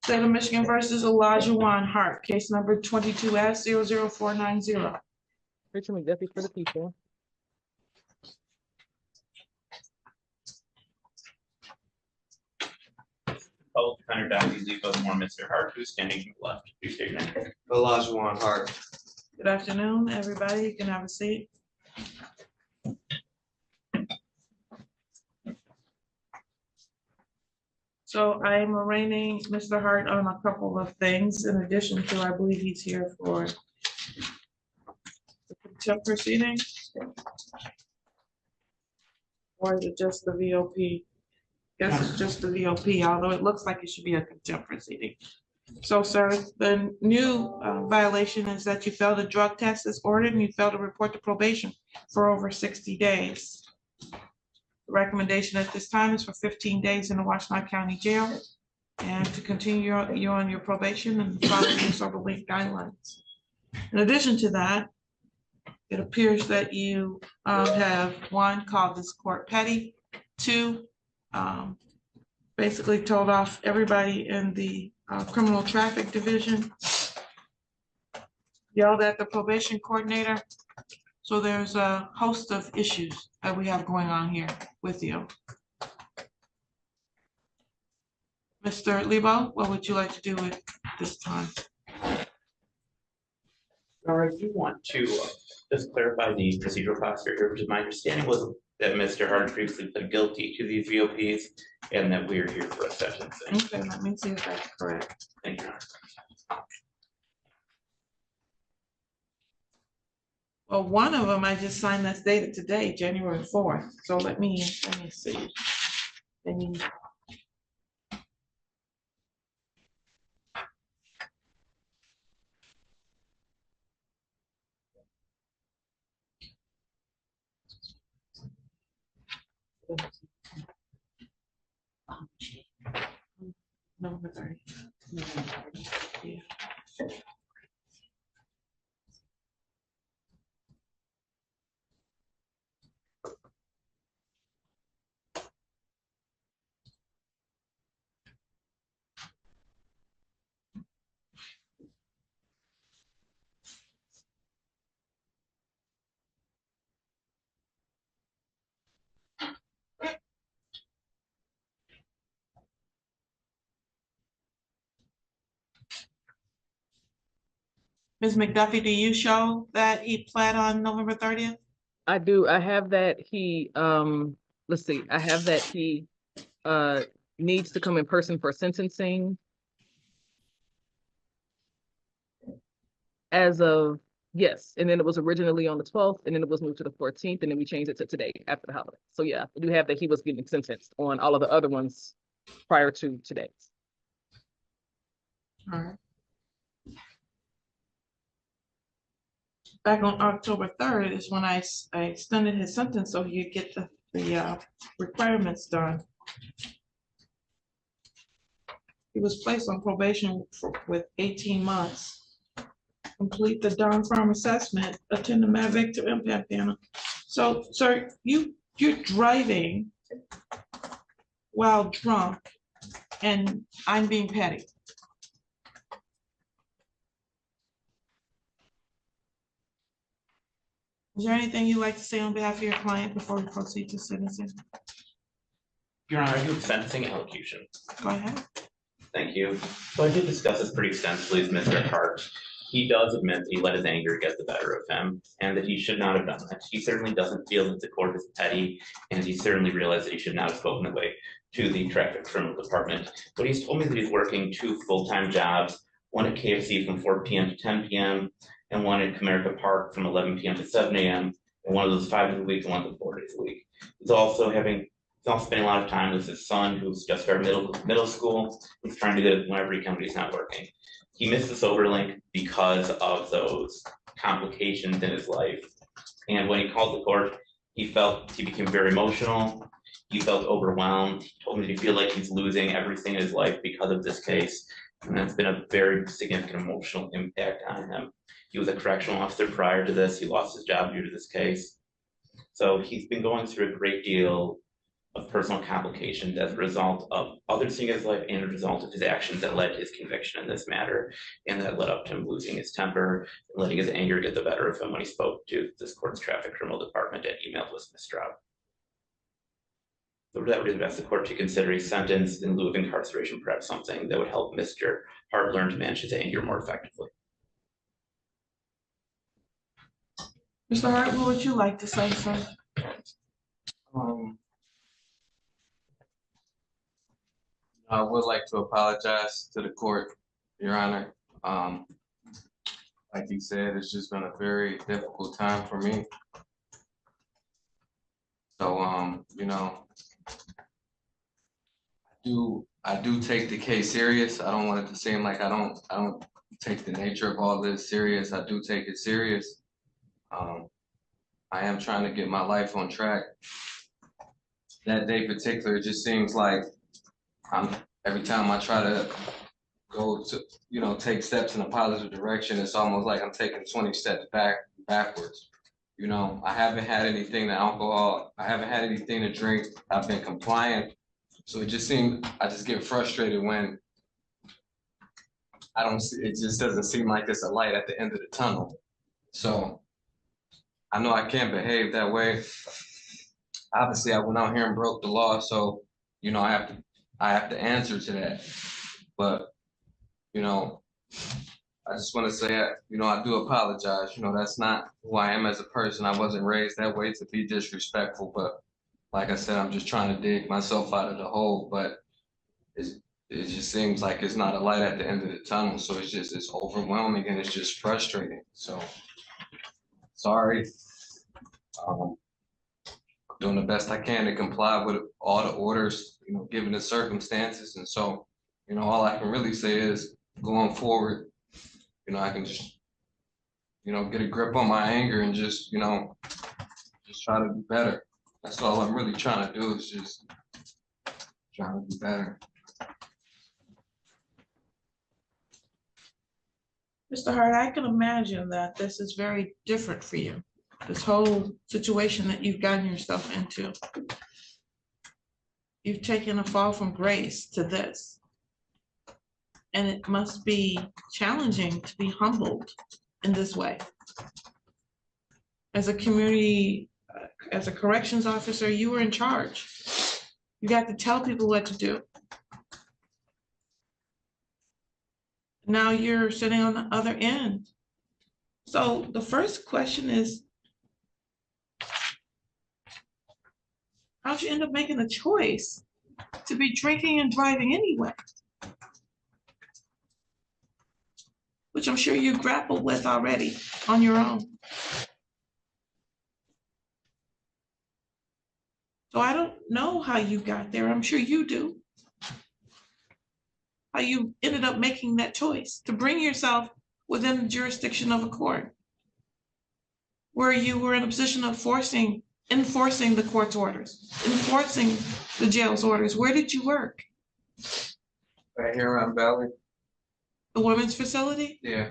State of Michigan versus Olajuwon Hart, case number 22S00490. Richard McDuffie for the people. Both defender Dr. Zico or Mr. Hart, who's standing to the left. Please state your name. Olajuwon Hart. Good afternoon, everybody. You can have a seat. So I am arraigning Mr. Hart on a couple of things in addition to, I believe he's here for the contempt proceeding. Or is it just the VOP? Guess it's just the VOP, although it looks like it should be a contempt proceeding. So, sir, the new violation is that you failed a drug test as ordered and you failed to report to probation for over 60 days. The recommendation at this time is for 15 days in the Washtenaw County Jail and to continue you on your probation and follow your sober link guidelines. In addition to that, it appears that you have, one, called this court petty, two, basically told off everybody in the criminal traffic division, yelled at the probation coordinator. So there's a host of issues that we have going on here with you. Mr. Lebo, what would you like to do at this time? All right, if you want to just clarify the procedural posture here, which is my understanding was that Mr. Hart previously pled guilty to these VOPs and that we're here for a sentencing. Okay, let me see if that's correct. Thank you. Well, one of them I just signed that's dated today, January 4th. So let me see. Number 30. Yeah. Ms. McDuffie, do you show that he pled on November 30th? I do. I have that he, let's see, I have that he needs to come in person for sentencing as of, yes. And then it was originally on the 12th and then it was moved to the 14th and then we changed it to today after the holiday. So yeah, I do have that he was getting sentenced on all of the other ones prior to today. All right. Back on October 3rd is when I extended his sentence so he could get the requirements done. He was placed on probation with 18 months. Complete the Don Farm assessment, attend the Mavic to impact panel. So, sir, you're driving while drunk and I'm being petty. Is there anything you'd like to say on behalf of your client before we proceed to sentencing? Your Honor, I do have sentencing allocution. Go ahead. Thank you. So I did discuss this pretty extensively with Mr. Hart. He does admit that he let his anger get the better of him and that he should not have done that. He certainly doesn't feel that the court is petty, and he certainly realized that he should not have spoken that way to the traffic criminal department. But he's told me that he's working 2 full-time jobs, one at KFC from 4 p.m. to 10 p.m. and one at Comerica Park from 11 p.m. to 7 a.m. and one of those 5 days a week and one of those 4 days a week. He's also spending a lot of time with his son, who's just started middle school. He's trying to get it whenever he can, but he's not working. He missed the sober link because of those complications in his life. And when he called the court, he became very emotional. He felt overwhelmed. He told me that he feels like he's losing everything in his life because of this case. And that's been a very significant emotional impact on him. He was a correctional officer prior to this. He lost his job due to this case. So he's been going through a great deal of personal complications as a result of others taking his life and a result of his actions that led to his conviction in this matter, and that led up to him losing his temper and letting his anger get the better of him when he spoke to this court's traffic criminal department and emailed with Ms. Stroud. So that would ask the court to consider a sentence in lieu of incarceration, perhaps something that would help Mr. Hart learn to manage his anger more effectively. Mr. Hart, what would you like to say, sir? I would like to apologize to the court, Your Honor. Like you said, it's just been a very difficult time for me. So, you know, I do take the case serious. I don't want it to seem like I don't take the nature of all this serious. I do take it serious. I am trying to get my life on track. That day in particular, it just seems like every time I try to go to, you know, take steps in a positive direction, it's almost like I'm taking 20 steps backwards. You know, I haven't had anything to alcohol. I haven't had anything to drink. I've been compliant. So it just seems, I just get frustrated when I don't see, it just doesn't seem like there's a light at the end of the tunnel. So I know I can't behave that way. Obviously, I went out here and broke the law, so, you know, I have to answer to that. But, you know, I just want to say, you know, I do apologize. You know, that's not who I am as a person. I wasn't raised that way to be disrespectful, but like I said, I'm just trying to dig myself out of the hole, but it just seems like it's not a light at the end of the tunnel. So it's overwhelming and it's just frustrating. So sorry. I'm doing the best I can to comply with all the orders, you know, given the circumstances. And so, you know, all I can really say is going forward, you know, I can just, you know, get a grip on my anger and just, you know, just try to do better. That's all I'm really trying to do, is just trying to do better. Mr. Hart, I can imagine that this is very different for you, this whole situation that you've gotten yourself into. You've taken a fall from grace to this. And it must be challenging to be humbled in this way. As a community, as a corrections officer, you were in charge. You got to tell people what to do. Now you're sitting on the other end. So the first question is, how'd you end up making a choice to be drinking and driving anyway? Which I'm sure you grappled with already on your own. So I don't know how you got there. I'm sure you do. How you ended up making that choice to bring yourself within the jurisdiction of a court where you were in a position of enforcing the court's orders, enforcing the jail's orders. Where did you work? Right here around Valley. The women's facility? Yeah.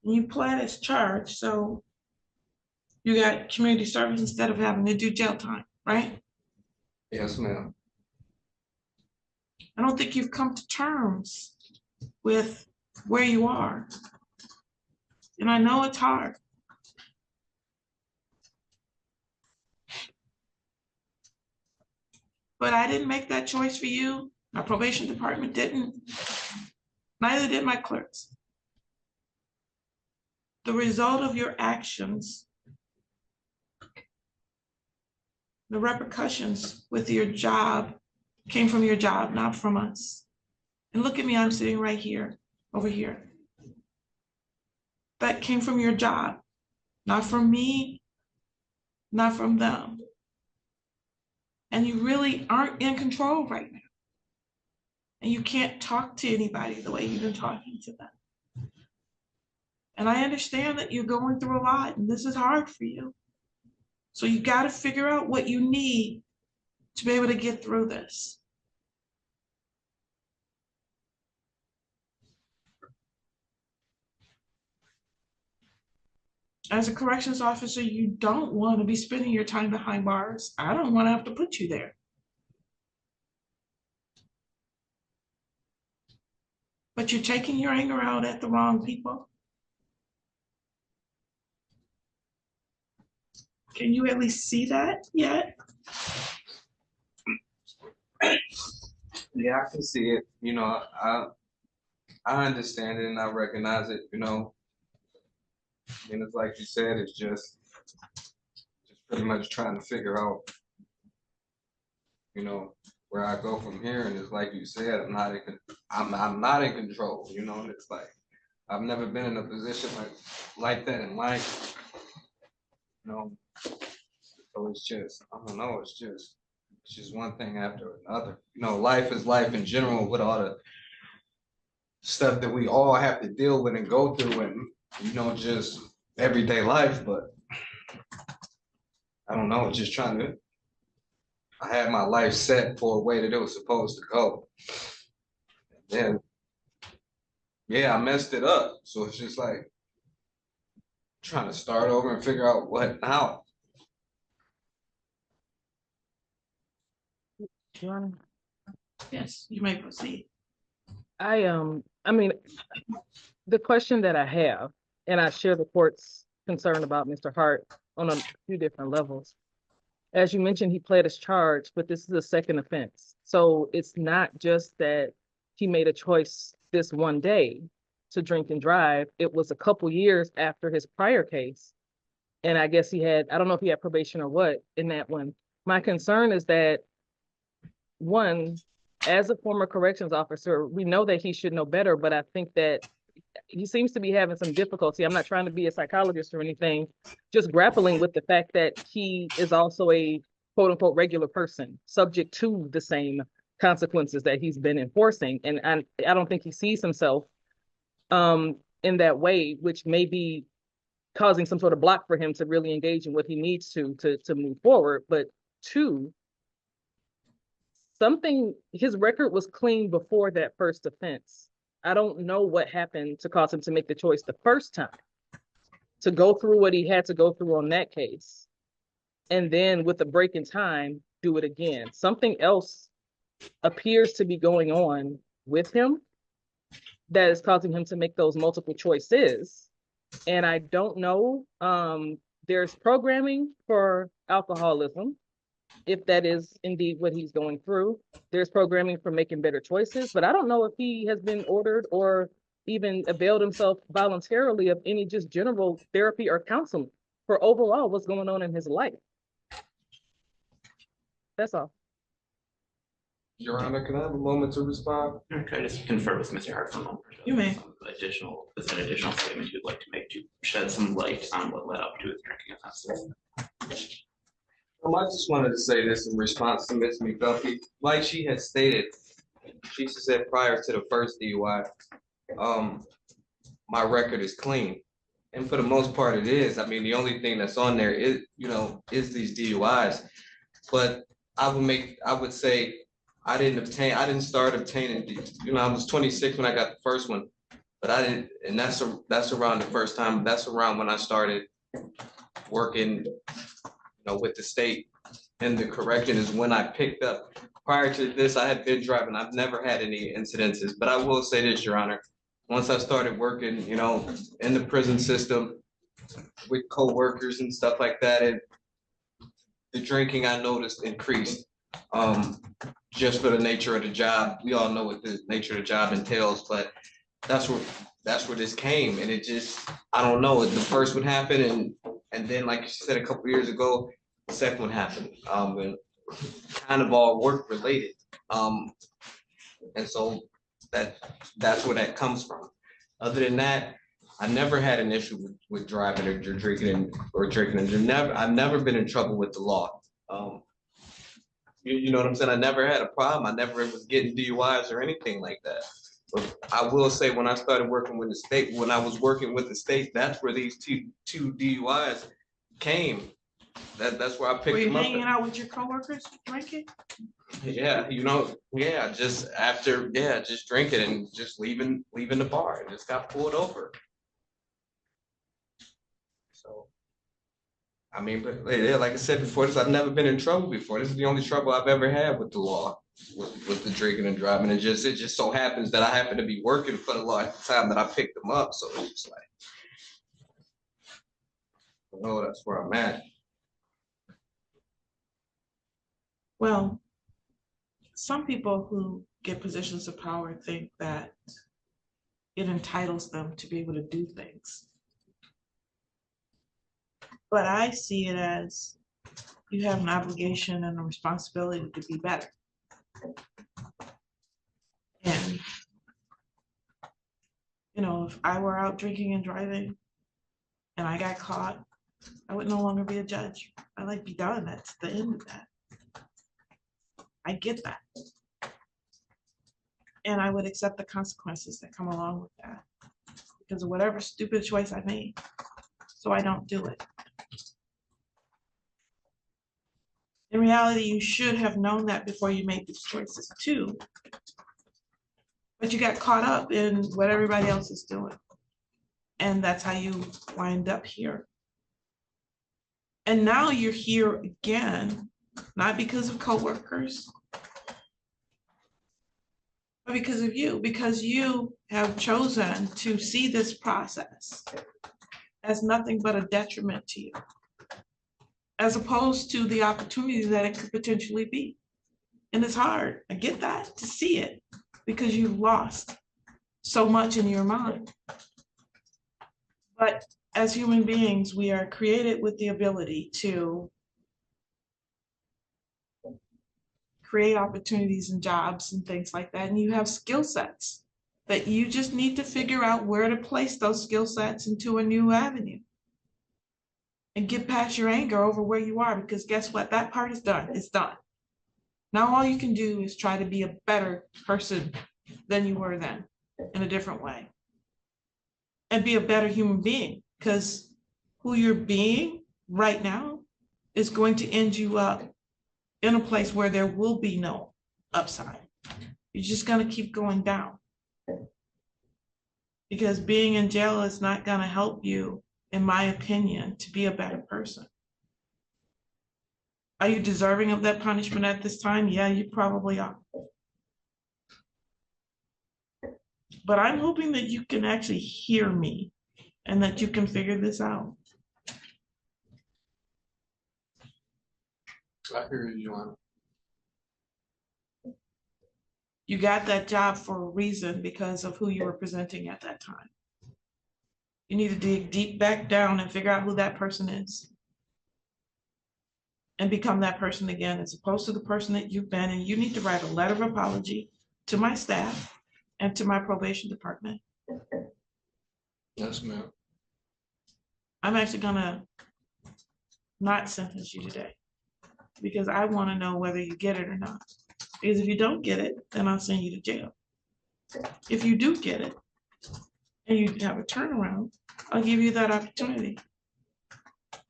You pled as charged, so you got community service instead of having to do jail time, right? Yes, ma'am. I don't think you've come to terms with where you are. And I know it's hard. But I didn't make that choice for you. My probation department didn't. Neither did my clerks. The result of your actions, the repercussions with your job came from your job, not from us. And look at me, I'm sitting right here, over here. That came from your job, not from me, not from them. And you really aren't in control right now. And you can't talk to anybody the way you've been talking to them. And I understand that you're going through a lot and this is hard for you. So you got to figure out what you need to be able to get through this. as a corrections officer, you don't want to be spending your time behind bars. I don't want to have to put you there. But you're taking your anger out at the wrong people. Can you at least see that yet? Yeah, I can see it. You know, I understand it and I recognize it, you know. And it's like you said, it's just pretty much trying to figure out, you know, where I go from here. And it's like you said, I'm not in control, you know, and it's like I've never been in a position like that in life. You know. So it's just, I don't know, it's just one thing after another. You know, life is life in general with all the stuff that we all have to deal with and go through and, you know, just everyday life, but I don't know, just trying to, I had my life set for a way that it was supposed to go. And yeah, I messed it up. So it's just like trying to start over and figure out what now. Yes, you may proceed. I mean, the question that I have, and I share the court's concern about Mr. Hart on a few different levels. As you mentioned, he pled his charge, but this is a second offense. So it's not just that he made a choice this one day to drink and drive. It was a couple years after his prior case. And I guess he had, I don't know if he had probation or what in that one. My concern is that, one, as a former corrections officer, we know that he should know better, but I think that he seems to be having some difficulty. I'm not trying to be a psychologist or anything, just grappling with the fact that he is also a quote unquote regular person, subject to the same consequences that he's been enforcing. And I don't think he sees himself in that way, which may be causing some sort of block for him to really engage in what he needs to move forward. But two, his record was clean before that first offense. I don't know what happened to cause him to make the choice the first time to go through what he had to go through on that case. And then with a break in time, do it again. Something else appears to be going on with him that is causing him to make those multiple choices. And I don't know, there's programming for alcoholism, if that is indeed what he's going through. There's programming for making better choices, but I don't know if he has been ordered or even availed himself voluntarily of any just general therapy or counseling for overall what's going on in his life. That's all. Your Honor, can I have a moment to respond? Could I just confer with Mr. Hart for a moment? You may. Is an additional statement you'd like to make to shed some light on what led up to his drinking offenses? I just wanted to say this in response to Ms. McDuffie. Like she had stated, she said prior to the first DUI, my record is clean. And for the most part it is. I mean, the only thing that's on there is, you know, is these DUIs. But I would say I didn't start obtaining these. You know, I was 26 when I got the first one, but I didn't, and that's around the first time, that's around when I started working, you know, with the state. And the correction is when I picked up. Prior to this, I had been driving. I've never had any incidences, but I will say this, Your Honor. Once I started working, you know, in the prison system with co-workers and stuff like that, and the drinking I noticed increased. Just for the nature of the job. We all know what the nature of the job entails, but that's where this came. And it just, I don't know, the first one happened and then like you said a couple years ago, the second one happened. And kind of all work related. And so that's where that comes from. Other than that, I never had an issue with driving or drinking. I've never been in trouble with the law. You know what I'm saying? I never had a problem. I never was getting DUIs or anything like that. But I will say when I started working with the state, when I was working with the state, that's where these two DUIs came. That's where I picked them up. Were you hanging out with your coworkers drinking? Yeah, you know, yeah, just after, yeah, just drinking and just leaving the bar and just got pulled over. So I mean, but yeah, like I said before, this I've never been in trouble before. This is the only trouble I've ever had with the law, with the drinking and driving. It just so happens that I happen to be working for the law at the time that I picked them up. So it's just like, oh, that's where I'm at. Well, some people who get positions of power think that it entitles them to be able to do things. But I see it as you have an obligation and a responsibility to be better. And, you know, if I were out drinking and driving and I got caught, I would no longer be a judge. I'd like be done. That's the end of that. I get that. And I would accept the consequences that come along with that because of whatever stupid choice I made. So I don't do it. In reality, you should have known that before you made these choices too. But you got caught up in what everybody else is doing. And that's how you wind up here. And now you're here again, not because of coworkers, but because of you, because you have chosen to see this process as nothing but a detriment to you, as opposed to the opportunity that it could potentially be. And it's hard, I get that, to see it because you've lost so much in your mind. But as human beings, we are created with the ability to create opportunities and jobs and things like that. And you have skill sets that you just need to figure out where to place those skill sets into a new avenue. And get past your anger over where you are, because guess what? That part is done. It's done. Now all you can do is try to be a better person than you were then in a different way. And be a better human being, because who you're being right now is going to end you up in a place where there will be no upside. You're just going to keep going down. Because being in jail is not going to help you, in my opinion, to be a better person. Are you deserving of that punishment at this time? Yeah, you probably are. But I'm hoping that you can actually hear me and that you can figure this out. I hear you, Joanna. You got that job for a reason because of who you were presenting at that time. You need to dig deep back down and figure out who that person is. And become that person again, as opposed to the person that you've been. And you need to write a letter of apology to my staff and to my probation department. Yes, ma'am. I'm actually gonna not sentence you today because I want to know whether you get it or not. Because if you don't get it, then I'll send you to jail. If you do get it and you have a turnaround, I'll give you that opportunity.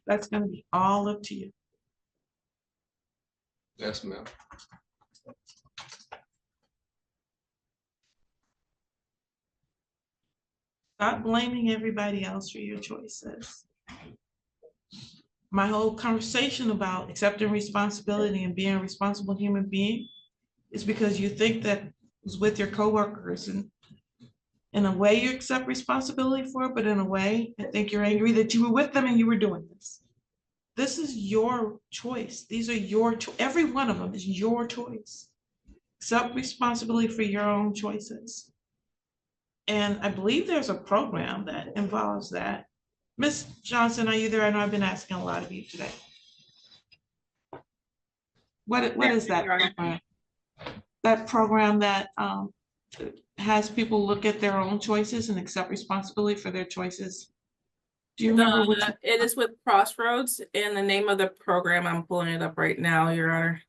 That's gonna be all up to you. Yes, ma'am. Stop blaming everybody else for your choices. My whole conversation about accepting responsibility and being a responsible human being is because you think that it's with your coworkers, and in a way you accept responsibility for it, but in a way I think you're angry that you were with them and you were doing this. This is your choice. These are your every one of them is your choice. Accept responsibility for your own choices. And I believe there's a program that involves that. Ms. Johnson, are you there? I know I've been asking a lot of you today. What is that program? That program that has people look at their own choices and accept responsibility for their choices. Do you remember which? It is with Crossroads, and the name of the program, I'm pulling it up right now, Your Honor.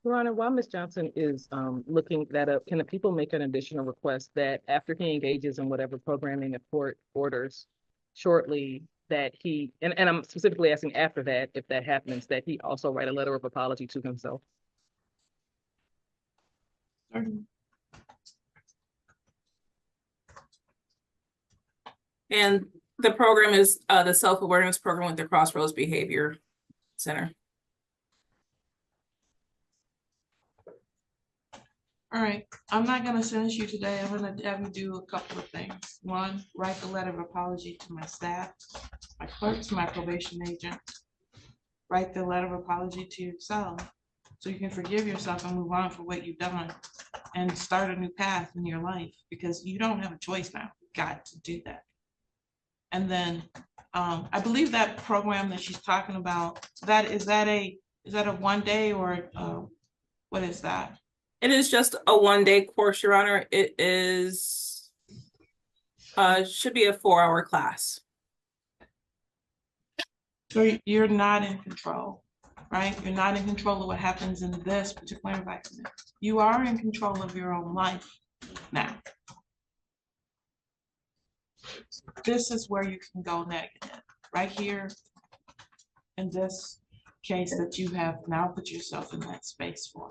Your Honor, while Ms. Johnson is looking that up, can the people make an additional request that after he engages in whatever programming the court orders shortly, that he, and I'm specifically asking after that, if that happens, that he also write a letter of apology to himself? And The program is the self-awareness program with the Crossroads Behavior Center. All right, I'm not gonna sentence you today. I'm gonna have you do a couple of things. One, write the letter of apology to my staff, my clerks, my probation agent. Write the letter of apology to yourself, so you can forgive yourself and move on for what you've done and start a new path in your life, because you don't have a choice now. You've got to do that. And then, I believe that program that she's talking about, is that a 1 day or, what is that? It is just a 1-day course, Your Honor. It is, should be a 4-hour class. So you're not in control, right? You're not in control of what happens in this particular environment. You are in control of your own life now. This is where you can go negative, right here in this case that you have now put yourself in that space for.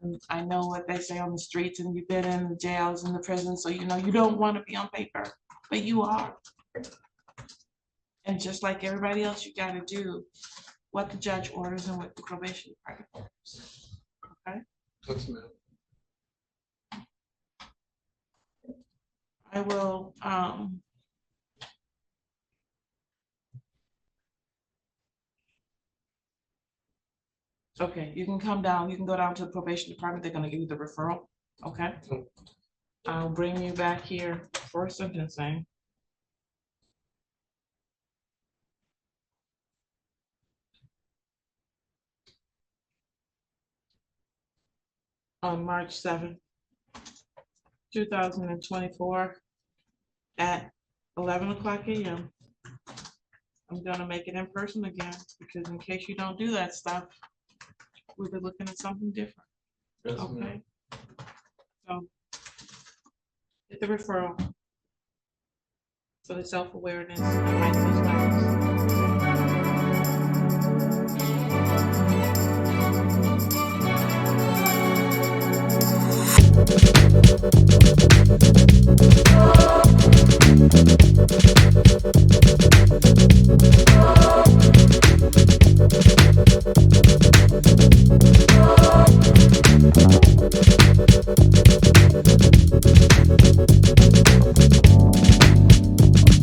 And I know what they say on the streets, and you've been in the jails and the prisons, so you know you don't want to be on paper, but you are. And just like everybody else, you got to do what the judge orders and what the probation department orders. Okay? Yes, ma'am. I will, okay, you can come down, you can go down to the probation department. They're gonna give you the referral, okay? I'll bring you back here for sentencing. On March 7th, 2024 at 11 o'clock a.m. I'm gonna make it in person again, because in case you don't do that stuff, we'll be looking at something different, Yes, ma'am. okay? So, get the referral for the self-awareness. I might